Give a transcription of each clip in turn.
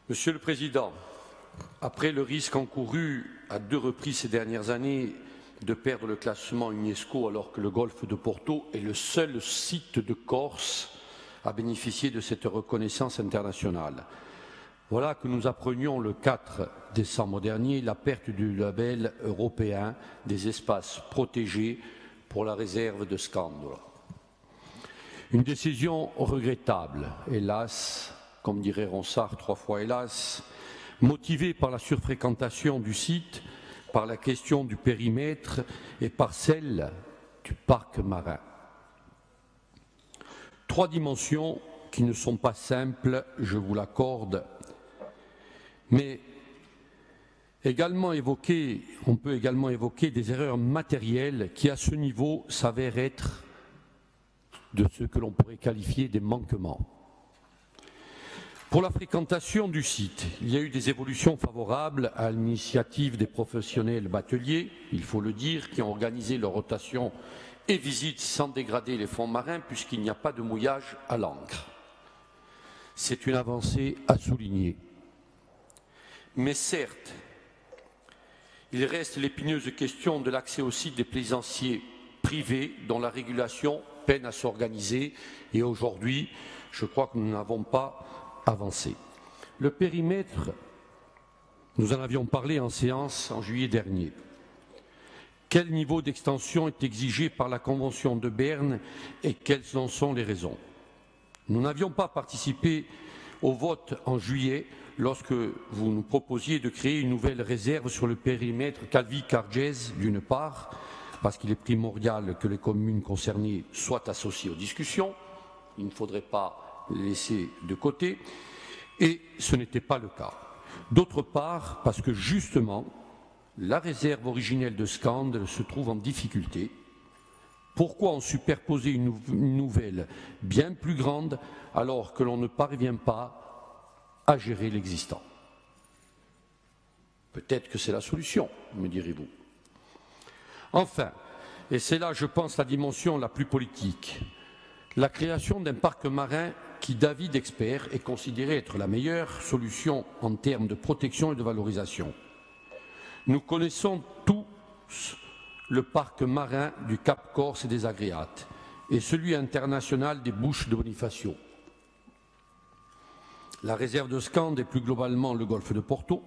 Monsieur le Président, après le risque encouru à 2 reprises ces dernières années de perdre le classement UNESCO alors que le golfe de Porto est le seul site de Corse à bénéficier de cette reconnaissance internationale, voilà que nous apprenions le 4 décembre dernier la perte du label européen des espaces protégés pour la réserve de Scandola. Une décision regrettable, hélas, comme dirait Ronsard 3 fois hélas, motivée par la surfréquentation du site, par la question du périmètre et par celle du parc marin. 3 dimensions qui ne sont pas simples, je vous l'accorde, mais on peut également évoquer des erreurs matérielles qui, à ce niveau, s'avèrent être de ce que l'on pourrait qualifier des manquements. Pour la fréquentation du site, il y a eu des évolutions favorables à l'initiative des professionnels bateliers, il faut le dire, qui ont organisé leur rotation et visites sans dégrader les fonds marins puisqu'il n'y a pas de mouillage à l'ancre. C'est une avancée à souligner. Mais certes, il reste l'épineuse question de l'accès au site des plaisanciers privés dont la régulation peine à s'organiser et aujourd'hui, je crois que nous n'avons pas avancé. Le périmètre, nous en avions parlé en séance en juillet dernier. Quel niveau d'extension est exigé par la Convention de Berne et quelles en sont les raisons? Nous n'avions pas participé au vote en juillet lorsque vous nous proposiez de créer une nouvelle réserve sur le périmètre Calvi-Cargès d'une part, parce qu'il est primordial que les communes concernées soient associées aux discussions, il ne faudrait pas les laisser de côté, et ce n'était pas le cas. D'autre part, parce que justement, la réserve originelle de Scandle se trouve en difficulté. Pourquoi en superposer une nouvelle bien plus grande alors que l'on ne parvient pas à gérer l'existant? Peut-être que c'est la solution, me direz-vous. Enfin, et c'est là, je pense, la dimension la plus politique, la création d'un parc marin qui, d'avis d'experts, est considéré être la meilleure solution en termes de protection et de valorisation. Nous connaissons tous le parc marin du Cap Corse et des Agréates et celui international des Bouches de Bonifacio. La réserve de Scande et plus globalement le golfe de Porto,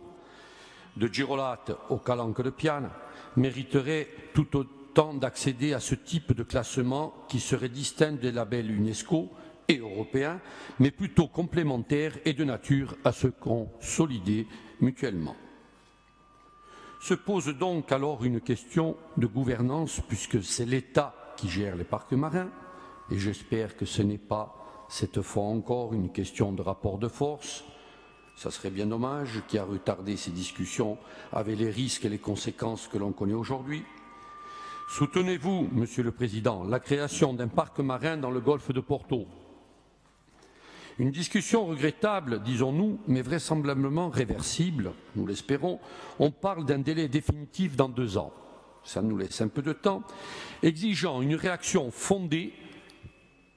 de Girolate au Calanque de Piana, mériteraient tout autant d'accéder à ce type de classement qui serait distinct des labels UNESCO et européens, mais plutôt complémentaire et de nature à se consolider mutuellement. Se pose donc alors une question de gouvernance puisque c'est l'État qui gère les parcs marins et j'espère que ce n'est pas cette fois encore une question de rapport de force. Ça serait bien dommage qui a retardé ces discussions avec les risques et les conséquences que l'on connaît aujourd'hui. Soutenez-vous, Monsieur le Président, la création d'un parc marin dans le golfe de Porto? Une discussion regrettable, disons-nous, mais vraisemblablement réversible, nous l'espérons. On parle d'un délai définitif dans 2 ans. Ça nous laisse un peu de temps, exigeant une réaction fondée,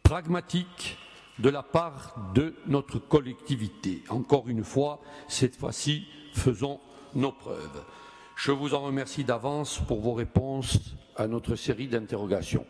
pragmatique, de la part de notre collectivité. Encore une fois, cette fois-ci, faisons nos preuves. Je vous en remercie d'avance pour vos réponses à notre série d'interrogations.